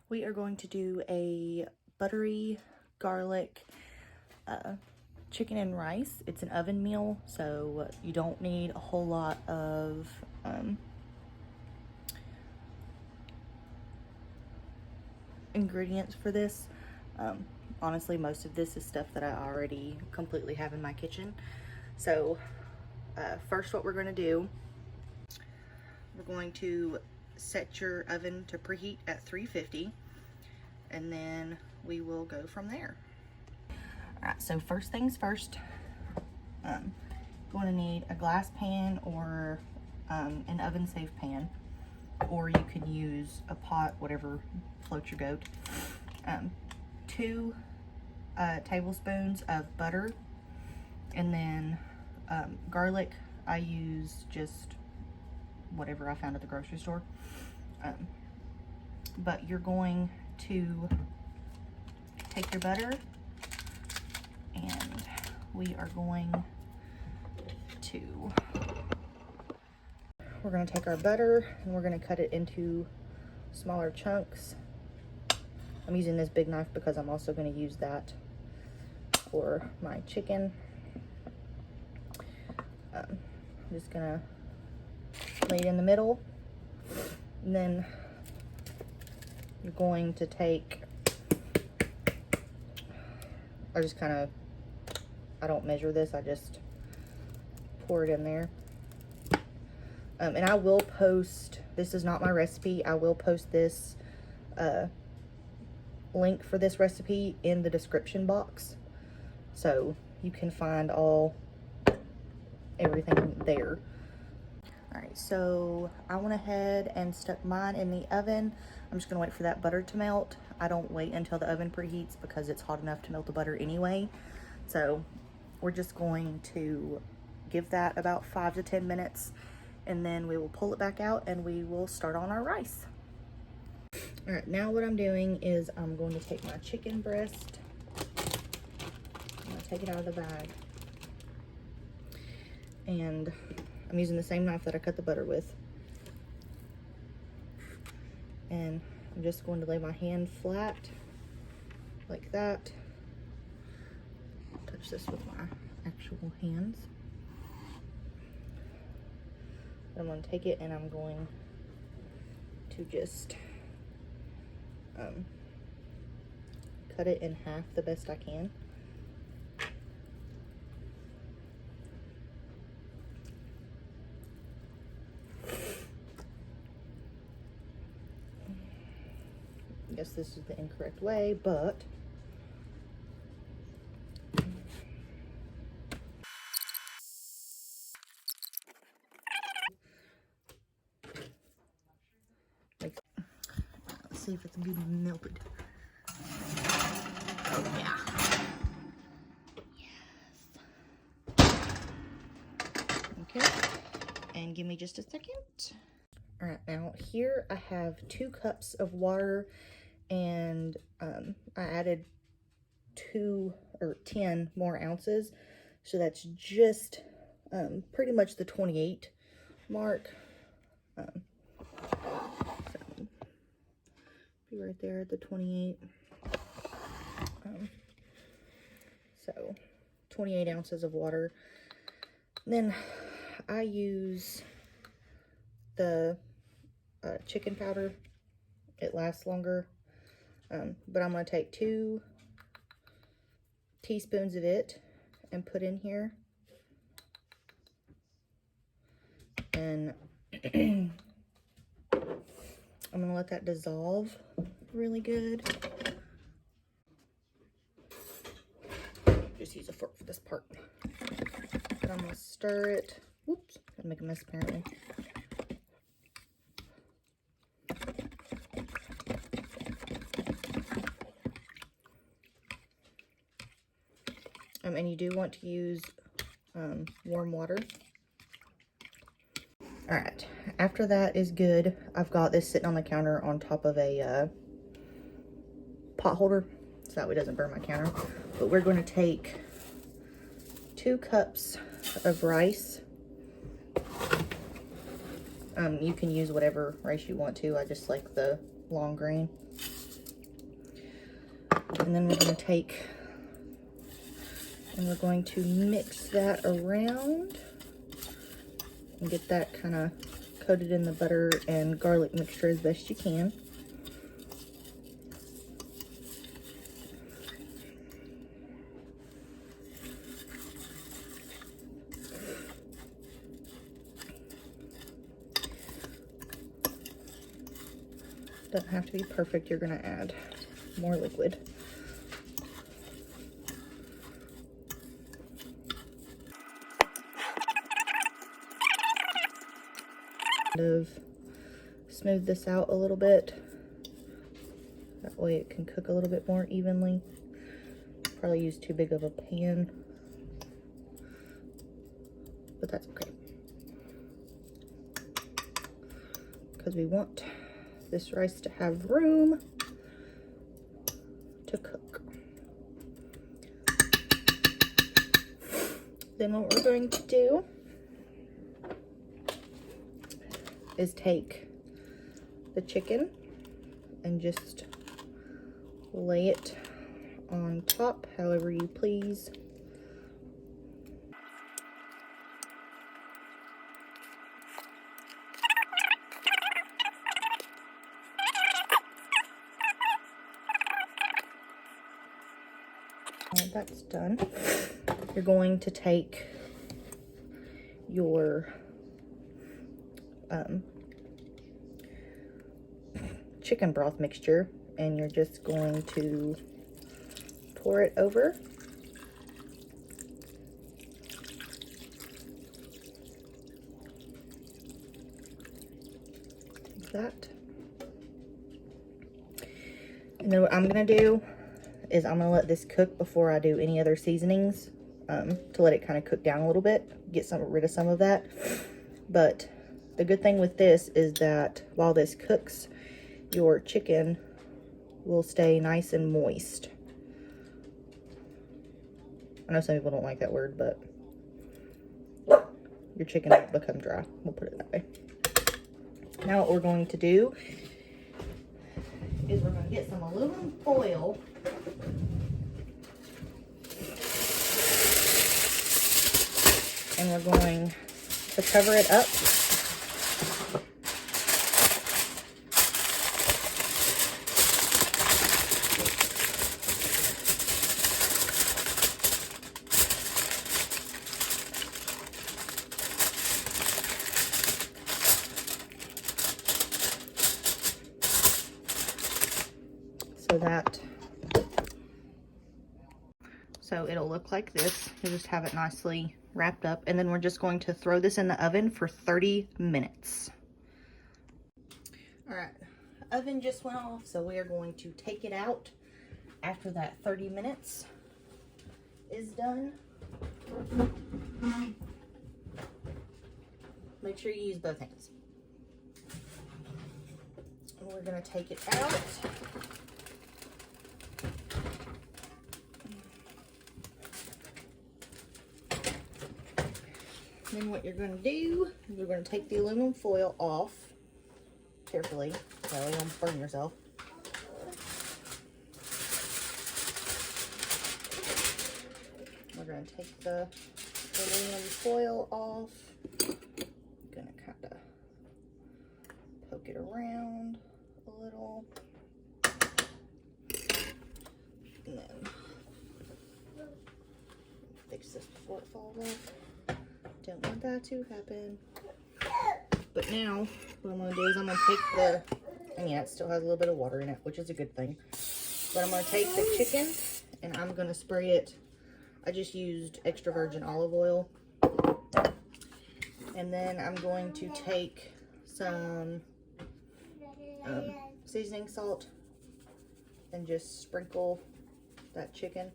We are going to do a buttery garlic chicken and rice. It's an oven meal, so you don't need a whole lot of ingredients for this. Honestly, most of this is stuff that I already completely have in my kitchen. So first what we're going to do, we're going to set your oven to preheat at 350, and then we will go from there. All right, so first things first, going to need a glass pan or an oven safe pan, or you can use a pot, whatever floats your goat. 2 tablespoons of butter, and then garlic. I use just whatever I found at the grocery store. But you're going to take your butter, and we're going to take our butter and we're going to cut it into smaller chunks. I'm using this big knife because I'm also going to use that for my chicken. I'm just going to lay it in the middle, and then you're going to take, I don't measure this, I just pour it in there. And I will post, this is not my recipe, I will post this link for this recipe in the description box, so you can find everything there. All right, so I went ahead and stuck mine in the oven. I'm just gonna wait for that butter to melt. I don't wait until the oven preheats because it's hot enough to melt the butter anyway. So we're just going to give that about 5 to 10 minutes, and then we will pull it back out and we will start on our rice. All right, now what I'm doing is I'm going to take my chicken breast. I'm gonna take it out of the bag. And I'm using the same knife that I cut the butter with. And I'm just going to lay my hand flat like that. Touch this with my actual hands. I'm going to take it and I'm going to just cut it in half the best I can. I guess this is the incorrect way, but let's see if it's good and melted. Oh yeah. Yes. Okay, and give me just a second. All right, now here I have 2 cups of water, and I added 10 more ounces, so that's just pretty much the 28 mark. So be right there at the 28. So 28 ounces of water. And then I use the chicken powder. It lasts longer, but I'm going to take 2 teaspoons of it and put in here, and I'm going to let that dissolve really good. Just use a fork for this part. But I'm going to stir it. Whoops, gonna make a mess apparently. And you do want to use warm water. All right, after that is good, I've got this sitting on the counter on top of a pot holder, so that way it doesn't burn my counter. But we're going to take 2 cups of rice. You can use whatever rice you want to. I just like the long grain. And then we're going to take and we're going to mix that around and get that kind of coated in the butter and garlic mixture as best you can. Doesn't have to be perfect. You're going to add more liquid. Of smooth this out a little bit. That way it can cook a little bit more evenly. Probably use too big of a pan, but that's okay. Because we want this rice to have room to cook. Then what we're going to do is take the chicken and just lay it on top however you please. When that's done, you're going to take your chicken broth mixture and you're just going to pour it over. Like that. And then what I'm gonna do is I'm gonna let this cook before I do any other seasonings, to let it kind of cook down a little bit, get rid of some of that. But the good thing with this is that while this cooks, your chicken will stay nice and moist. I know some people don't like that word, but your chicken won't become dry. We'll put it that way. Now what we're going to do is we're going to get some aluminum foil and we're going to cover it up. So it'll look like this. You'll just have it nicely wrapped up, and then we're just going to throw this in the oven for 30 minutes. All right, oven just went off, so we are going to take it out after that 30 minutes is done. Make sure you use both hands. And we're gonna take it out. Then what you're going to do is you're going to take the aluminum foil off carefully so you don't burn yourself. We're going to take the aluminum foil off. Going to kind of poke it around a little. And then fix this before it falls off. Don't want that to happen. But now, what I'm going to do is I'm going to take the, and yeah, it still has a little bit of water in it, which is a good thing. But I'm going to take the chicken, and I'm going to spray it. I just used extra virgin olive oil. And then I'm going to take some seasoning salt and just sprinkle that chicken.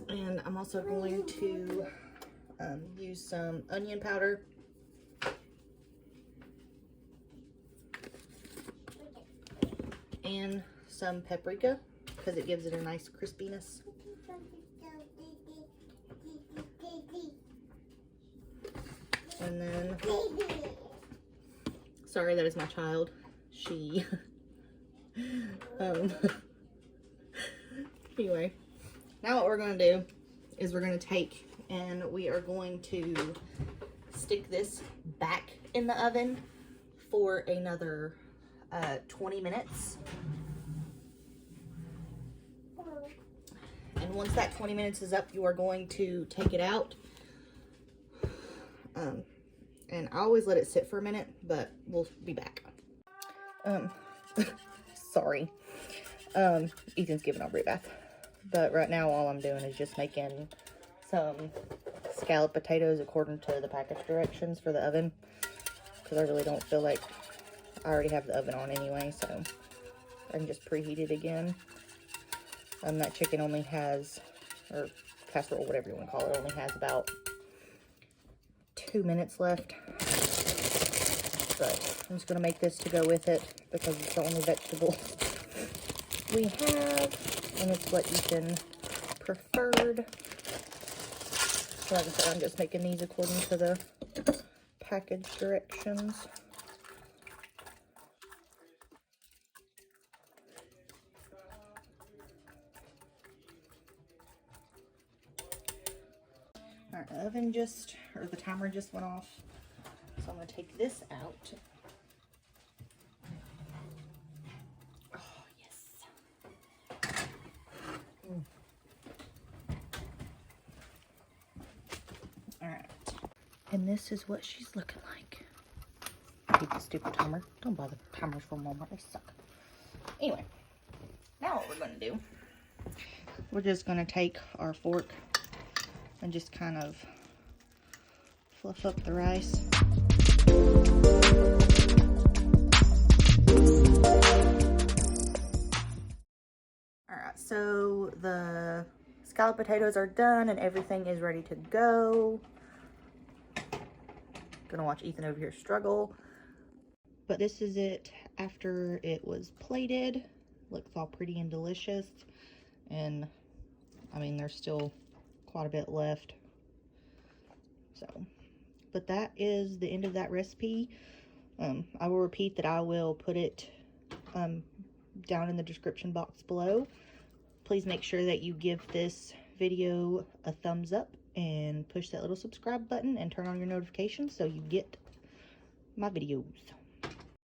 And I'm also going to use some onion powder. And some paprika, because it gives it a nice crispiness. And then, sorry, that is my child. She um, anyway, now what we're going to do is we're going to take and we are going to stick this back in the oven for another 20 minutes. And once that 20 minutes is up, you are going to take it out. And I always let it sit for a minute, but we'll be back. Sorry. Ethan's giving Aubrey a bath. But right now all I'm doing is just making some scalloped potatoes according to the package directions for the oven. Because I really don't feel like I already have the oven on anyway, so I can just preheat it again. That chicken only has, or casserole, whatever you want to call it, only has about 2 minutes left. But I'm just going to make this to go with it because it's the only vegetable we have, and it's what Ethan preferred. So like I said, I'm just making these according to the package directions. Alright, the oven just, or the timer just went off. So I'm going to take this out. Oh, yes. Alright. And this is what she's looking like. I hate this stupid timer. Don't bother timers from Walmart. They suck. Anyway, now what we're going to do, we're just going to take our fork and just kind of fluff up the rice. Alright, so the scalloped potatoes are done and everything is ready to go. Gonna watch Ethan over here struggle. But this is it after it was plated. Looks all pretty and delicious. And I mean, there's still quite a bit left. So, but that is the end of that recipe. I will repeat that I will put it down in the description box below. Please make sure that you give this video a thumbs up and push that little subscribe button and turn on your notifications so you get my videos.